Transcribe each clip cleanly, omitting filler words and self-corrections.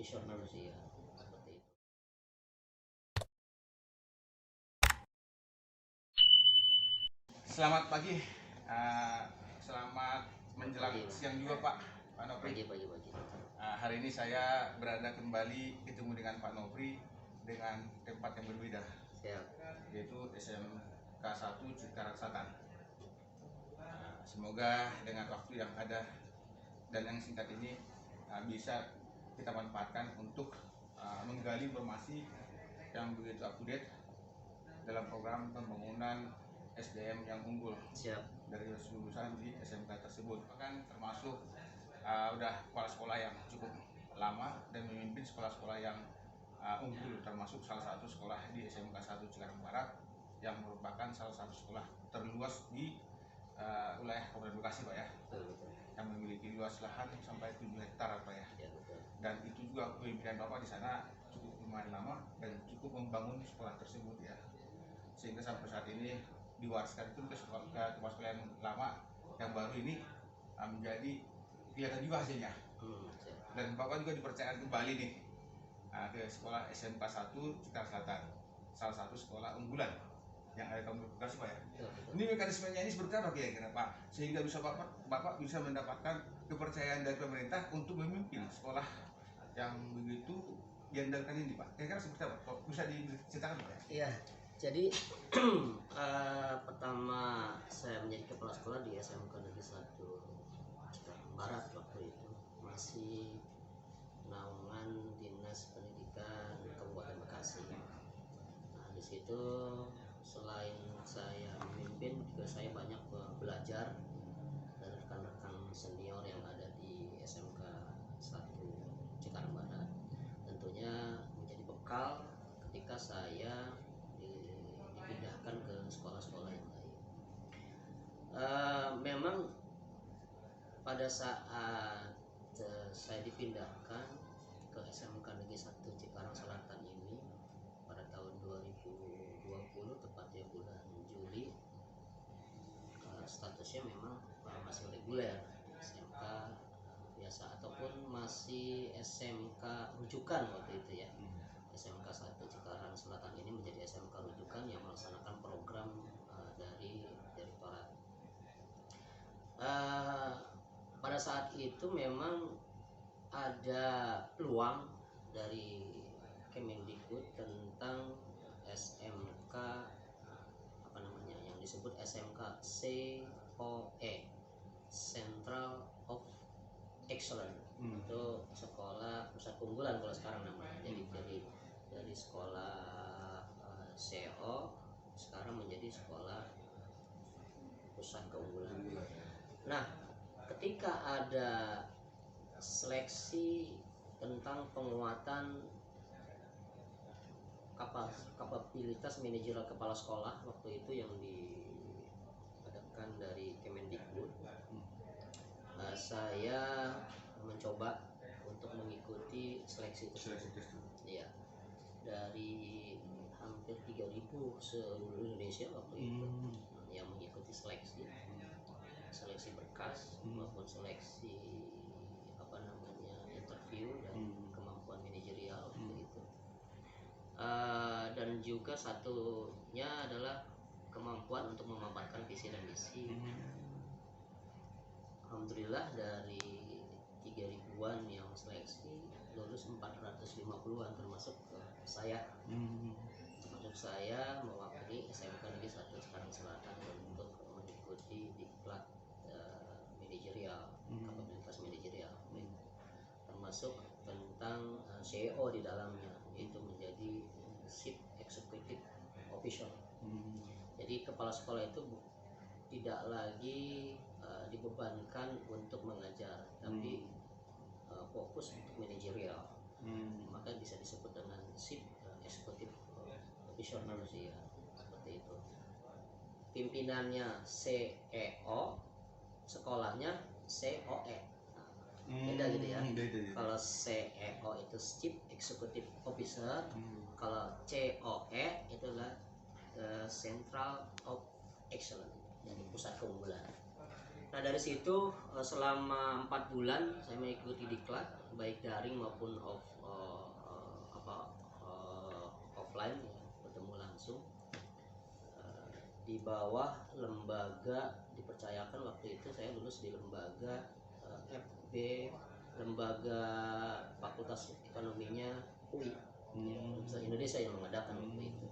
profesional sih ya, seperti itu. Selamat pagi, selamat menjelang siang juga Pak Nopri. Pagi. Hari ini saya berada kembali ketemu dengan Pak Nopri dengan tempat yang berbeda, Siap. yaitu SMK 1 Cikarang Selatan. Semoga dengan waktu yang ada dan yang singkat ini bisa kita manfaatkan untuk menggali informasi yang begitu up-to-date dalam program pembangunan SDM yang unggul. Siap. Dari lulusan di SMK tersebut. Bahkan termasuk udah kepala sekolah yang cukup lama dan memimpin sekolah-sekolah yang unggul, termasuk salah satu sekolah di SMK 1 Cikarang Barat yang merupakan salah satu sekolah terluas di wilayah Kabupaten Bekasi, Pak ya. Betul. Yang memiliki luas lahan sampai 7 hektar, Pak ya. Ya, betul. Dan itu juga kepemimpinan Bapak di sana cukup lumayan lama dan cukup membangun sekolah tersebut ya. Sehingga sampai saat ini diwariskan itu ke sekolah yang lama, yang baru ini menjadi kelihatan juga hasilnya. Dan Bapak juga dipercayakan kembali nih ke sekolah SMK 1 Cikarang Selatan, salah satu sekolah unggulan yang ada di Kabupaten Bekasi, Pak ya. Ini mekanismenya ini seperti apa kira-kira Pak, sehingga bisa Bapak bisa mendapatkan kepercayaan dari pemerintah untuk memimpin sekolah yang begitu diandalkan ini, Pak? Kira-kira seperti apa? Kok bisa diceritakan, Pak ya? Iya. Jadi pertama saya menjadi kepala sekolah di SMK Negeri 1 Cikarang Barat waktu itu masih naungan Dinas Pendidikan Kabupaten Bekasi. Nah, di situ selain saya memimpin juga saya banyak belajar dari rekan-rekan senior yang ada di SMK 1 Cikarang Barat. Tentunya menjadi bekal ketika saya dipindahkan ke sekolah-sekolah yang lain. Memang pada saat saya dipindahkan ke SMK Negeri 1 Cikarang Selatan ini pada tahun 2020, tepatnya bulan Juli, statusnya memang masih reguler SMK biasa ataupun masih SMK rujukan waktu itu ya. SMK 1 Cikarang Selatan ini menjadi SMK rujukan yang melaksanakan program dari direktorat. Pada saat itu memang ada peluang dari Kemendikbud tentang SMK yang disebut SMK COE, Central of Excellence. Itu sekolah pusat keunggulan kalau sekarang namanya. Jadi dari sekolah CO sekarang menjadi sekolah pusat keunggulan. Nah, ketika ada seleksi tentang penguatan kapabilitas manajerial kepala sekolah waktu itu yang diadakan dari Kemendikbud, saya mencoba untuk mengikuti seleksi tersebut. Ya, dari hampir 3.000 seluruh Indonesia waktu itu yang mengikuti seleksi berkas maupun seleksi interview dan kemampuan manajerial begitu. Dan juga satunya adalah kemampuan untuk memaparkan visi dan misi. Alhamdulillah dari 3.000-an yang seleksi lulus 450-an termasuk saya. Termasuk saya mewakili SMK Negeri 1 Cikarang Selatan untuk mengikuti diklat manajerial, kapabilitas manajerial, termasuk tentang CEO di dalamnya, yaitu menjadi Chief Executive Officer. Jadi kepala sekolah itu tidak lagi dibebankan untuk mengajar, tapi fokus untuk manajerial. Maka bisa disebut dengan Chief Executive Officer sih ya, seperti itu. Pimpinannya CEO, sekolahnya COE. Beda gitu ya. Kalau CEO itu Chief Executive Officer, kalau COE itu adalah Central of Excellence, jadi pusat keunggulan. Nah, dari situ selama 4 bulan saya mengikuti diklat baik daring maupun offline ya, bertemu langsung di bawah lembaga dipercayakan. Waktu itu saya lulus di lembaga FB, lembaga Fakultas Ekonominya UI Indonesia yang mengadakan waktu itu.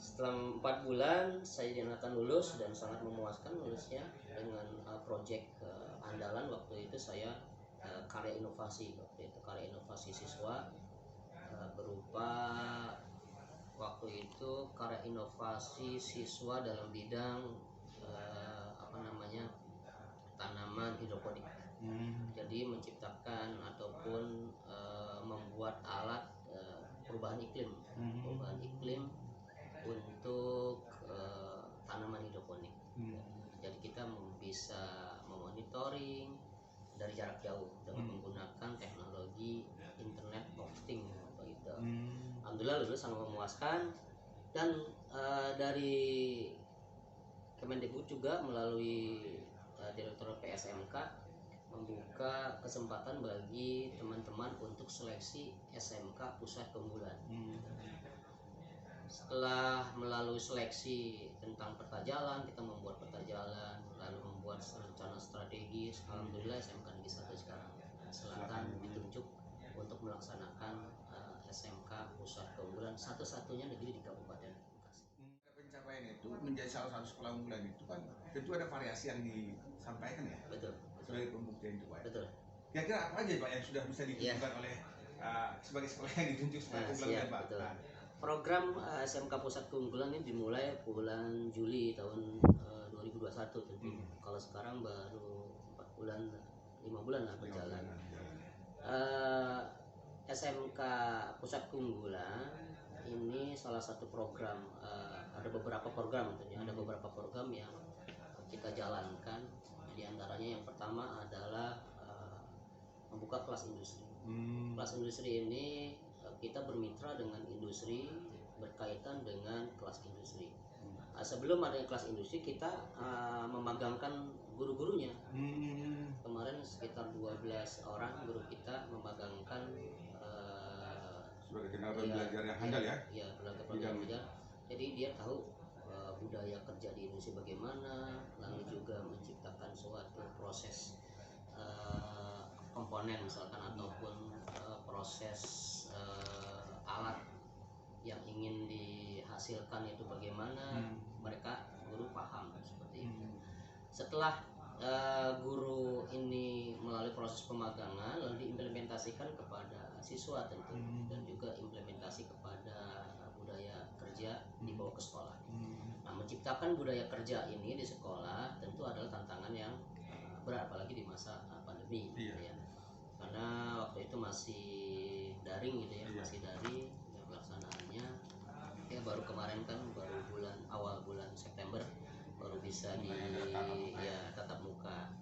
Setelah 4 bulan saya dinyatakan lulus dan sangat memuaskan lulusnya dengan proyek andalan waktu itu saya, karya inovasi. Waktu itu karya inovasi siswa berupa waktu itu karya inovasi siswa dalam bidang tanaman hidroponik. Jadi menciptakan ataupun membuat alat perubahan iklim untuk tanaman hidroponik. Jadi kita bisa memonitoring dari jarak jauh dengan menggunakan teknologi Internet of Things gitu. Alhamdulillah lulus sangat memuaskan, dan dari Kemendikbud juga melalui Direktur PSMK membuka kesempatan bagi teman-teman untuk seleksi SMK Pusat Keunggulan. Setelah melalui seleksi tentang peta jalan, kita membuat peta jalan, lalu membuat rencana strategis. Alhamdulillah SMK Negeri 1 sekarang Selatan ditunjuk untuk melaksanakan SMK Pusat Keunggulan satu-satunya negeri di Kabupaten Bekasi. Pencapaian itu menjadi salah satu sekolah unggulan itu kan tentu ada variasi yang disampaikan ya. Betul. Sebagai pembuktian itu Pak. Betul. Kira-kira apa aja Pak yang sudah bisa ditunjukkan oleh sebagai sekolah yang ditunjuk sebagai unggulan Pak? Betul. Program SMK Pusat Keunggulan ini dimulai bulan Juli tahun 2021 tentu. Kalau sekarang baru 5 bulan lah berjalan. SMK Pusat Keunggulan ini salah satu program, ada beberapa program tentunya, ada beberapa program yang kita jalankan. Di antaranya yang pertama adalah membuka kelas industri. Kelas industri ini kita bermitra dengan industri berkaitan dengan kelas industri. Sebelum adanya kelas industri kita memagangkan guru-gurunya. Kemarin sekitar 12 orang guru kita memagangkan sebagai tenaga belajar yang handal ya. Iya, tenaga belajar. Jadi dia tahu budaya kerja di Indonesia bagaimana, lalu juga menciptakan suatu proses komponen misalkan ataupun proses alat yang ingin dihasilkan itu bagaimana. Mereka guru paham seperti itu. Setelah guru ini melalui proses pemagangan lalu diimplementasikan kepada siswa tentu, dan juga implementasi kepada budaya kerja dibawa ke sekolah. Nah, menciptakan budaya kerja ini di sekolah tentu adalah tantangan yang berat, apalagi di masa pandemi gitu ya. Karena waktu itu masih daring gitu ya, masih daring pelaksanaannya. Ya baru kemarin kan awal bulan September baru bisa tatap muka.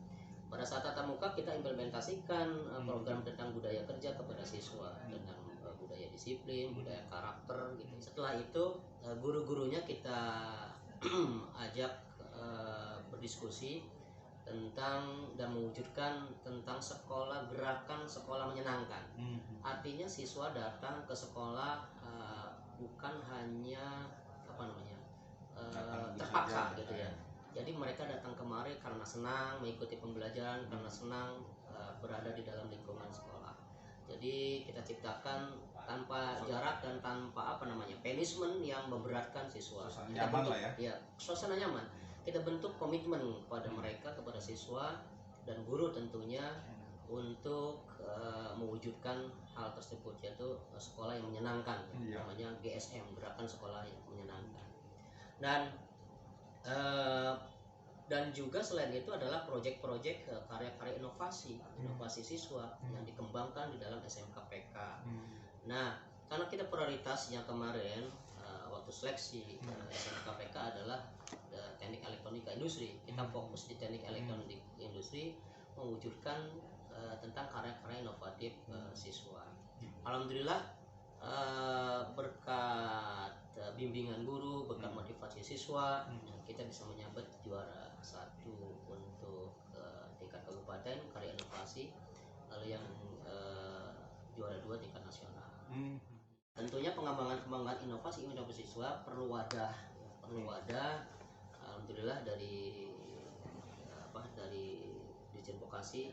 Pada saat tatap muka kita implementasikan program tentang budaya kerja kepada siswa, tentang budaya disiplin, budaya karakter gitu. Setelah itu guru-gurunya kita ajak berdiskusi tentang dan mewujudkan tentang gerakan sekolah menyenangkan. Artinya siswa datang ke sekolah bukan hanya terpaksa gitu ya. Jadi mereka datang kemari karena senang mengikuti pembelajaran, karena senang berada di dalam lingkungan sekolah. Jadi kita ciptakan tanpa jarak dan tanpa punishment yang memberatkan siswa. Suasana nyaman lah ya. Suasana nyaman. Kita bentuk komitmen kepada mereka, kepada siswa dan guru tentunya untuk mewujudkan hal tersebut, yaitu sekolah yang menyenangkan, namanya GSM, Gerakan Sekolah yang Menyenangkan. Dan juga selain itu adalah proyek-proyek karya-karya inovasi siswa yang dikembangkan di dalam SMK PK. Nah, karena kita prioritasnya kemarin waktu seleksi SMK PK adalah teknik elektronika industri, kita fokus di teknik elektronik industri, mewujudkan tentang karya-karya inovatif siswa. Alhamdulillah berkat bimbingan guru, berkat motivasi siswa, kita bisa menyabet juara 1 untuk tingkat kabupaten karya inovasi. Lalu yang juara 2 tingkat nasional. Tentunya pengembangan inovasi siswa perlu wadah, alhamdulillah dari Dirjen Vokasi,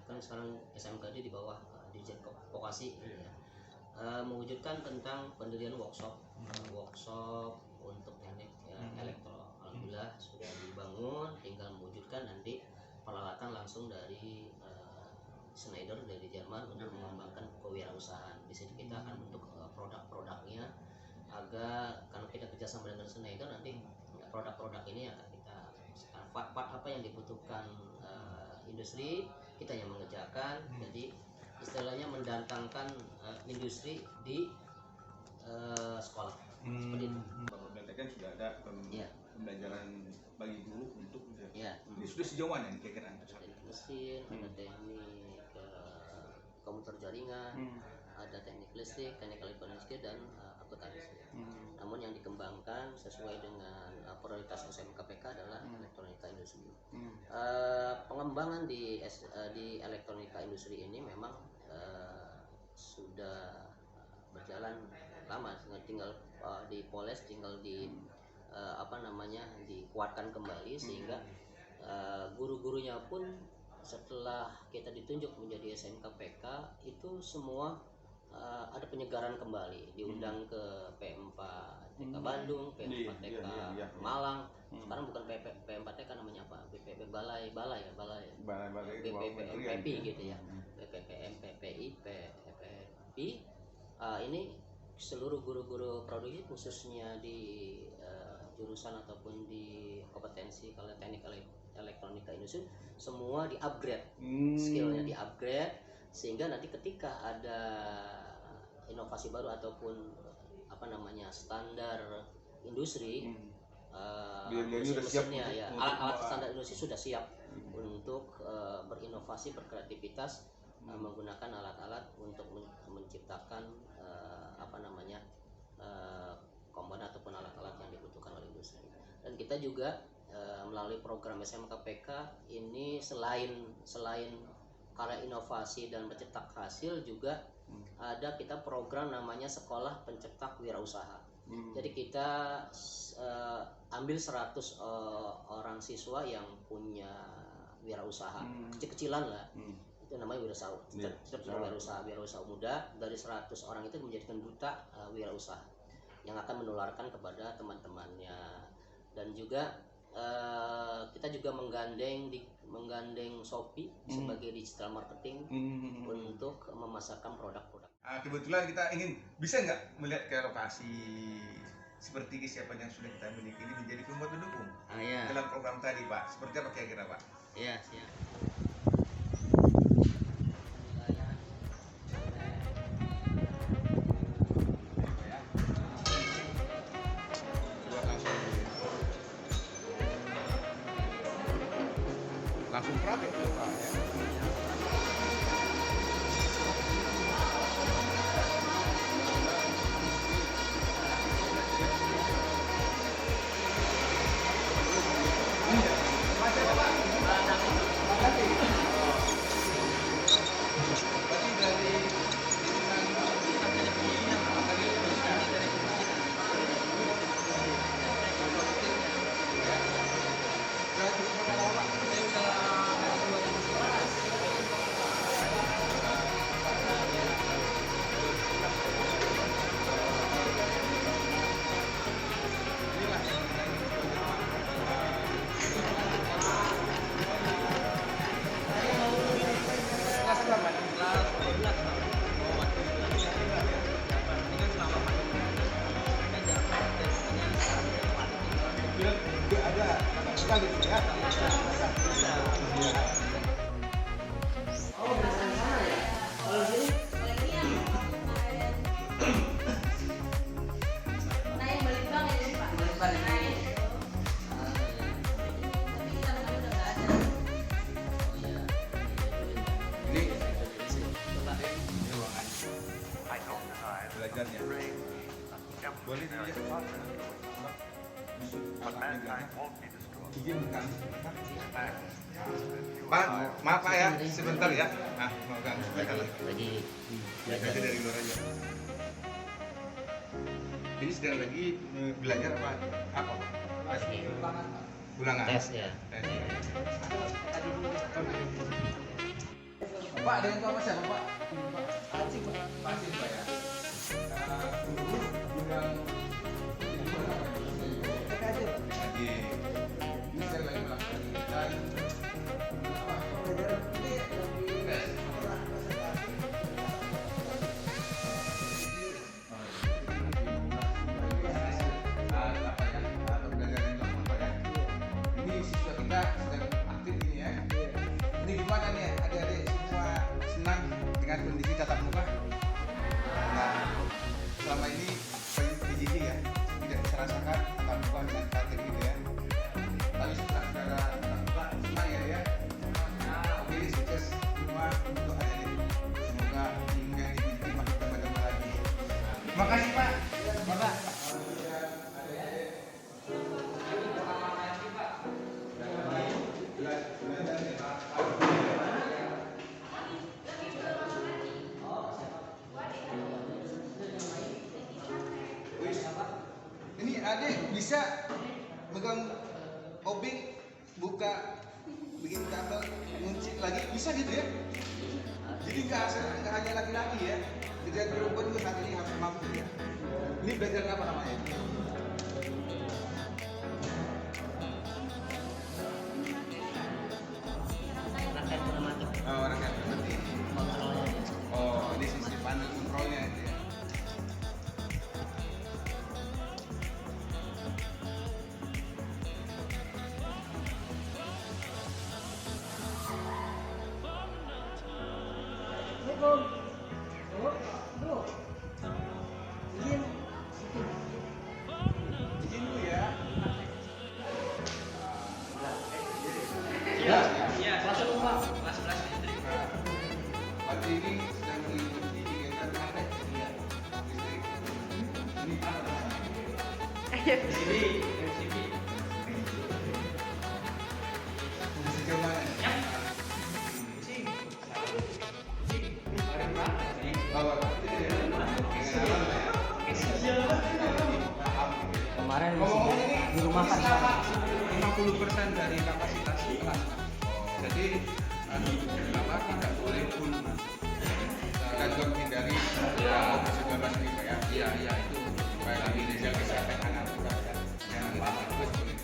kan sekarang SMKD di bawah Dirjen Vokasi ya, mewujudkan tentang pendirian workshop untuk teknik elektro. Alhamdulillah sudah dibangun, tinggal mewujudkan nanti peralatan langsung dari Schneider dari Jerman untuk mengembangkan kewirausahaan. Di sini kita akan bentuk produk-produknya, agar karena kita kerjasama dengan Schneider, nanti produk-produk ini akan kita part apa yang dibutuhkan industri, kita yang mengerjakan. Jadi istilahnya mendatangkan industri di sekolah. Seperti itu. Kan sudah ada pembelajaran bagi guru untuk ini sudah sejauh mana nih kira-kira? Teknik mesin, ada teknik komputer jaringan, ada teknik listrik, teknik elektronik dan akuntansi. Namun yang dikembangkan sesuai dengan prioritas SMKPK adalah elektronika industri. Pengembangan di elektronika industri ini memang sudah berjalan lama, tinggal dipoles, tinggal dikuatkan kembali, sehingga guru-gurunya pun setelah kita ditunjuk menjadi SMKPK itu semua ada penyegaran kembali, diundang ke PM4 TK Bandung, PM4 TK Malang. Sekarang bukan PM4 TK, namanya apa? BPP Balai BPPMPP gitu ya. BPPMPPI, PPPI. Ini seluruh guru-guru produksi khususnya di jurusan ataupun di kompetensi kalau teknik elektronika industri semua di-upgrade, skillnya di-upgrade, sehingga nanti ketika ada inovasi baru ataupun standar industri, mesinnya ya, alat standar industri sudah siap untuk berinovasi, berkreativitas, menggunakan alat-alat untuk menciptakan komponen ataupun alat-alat yang dibutuhkan oleh industri. Dan kita juga melalui program SMKPK ini selain karya inovasi dan bercetak hasil, juga ada kita program namanya Sekolah Pencetak Wirausaha. Jadi kita ambil 100 orang siswa yang punya wirausaha kecil-kecilan lah, itu namanya wirausaha muda. Dari 100 orang itu menjadikan duta wirausaha yang akan menularkan kepada teman-temannya. Dan juga kita juga menggandeng Shopee sebagai digital marketing untuk memasarkan produk-produk. Kebetulan kita bisa nggak melihat ke lokasi seperti kesiapan yang sudah kita miliki ini menjadi pembuat pendukung dalam program tadi, Pak. Seperti apa kira-kira, Pak? Iya, siap. Langsung praktek tuh, Pak, ya. Belajarnya boleh dilihat. But mankind won't be destroyed. izin bukan Pak, maaf Pak ya, sebentar ya. Nah, mau ganggu sebentar lagi Belajar belajar. dari luar aja. Ini sedang lagi belajar apa? Apa Pak? Lagi Ulangan. tes ya. Tes. Pak, dengan Pak siapa Pak? Pacim Pak. Pacim Pak ya. Dulu bidang Haji. Ini saya lagi melakukan kegiatan tes. Ini siswa kita sedang aktif ini ya. Ini gimana nih adik-adik semua senang dengan kondisi tatap muka? Nah, selama ini PJJ ya tidak bisa rasakan tatap muka dengan tatap gitu ya. Tapi setelah secara tatap muka senang ya. Oke, sukses semua untuk adik-adik. Semoga hingga di PJJ makin tambah-tambah lagi. Terima kasih Pak. Bapak. Ini adik bisa pegang obeng, buka, bikin kabel, ngunci lagi, bisa gitu ya? Jadi nggak hanya laki-laki ya, kerjaan perempuan juga saat ini harus mampu ya. Ini belajar apa namanya? Rangkaian otomatis Oh, orang yang berarti. kontrolnya. Oh, ini sisi panel kontrolnya itu ya. Izin dulu ya. Iya, iya, kelas 1 kelas 11 SD. Pagi ini sedang mengikuti kegiatan apa? Listrik. Ini apa namanya? Sini, sini. Sejauh mana? Ya. Bawa. Kemarin Ngomong ini di rumah kan. selama 50% dari kapasitas kelas. Jadi apa tidak boleh full. Kita juga menghindari kesegapan ini Pak ya. Iya iya itu supaya lebih menjaga kesehatan anak kita. Jangan lama terus boleh.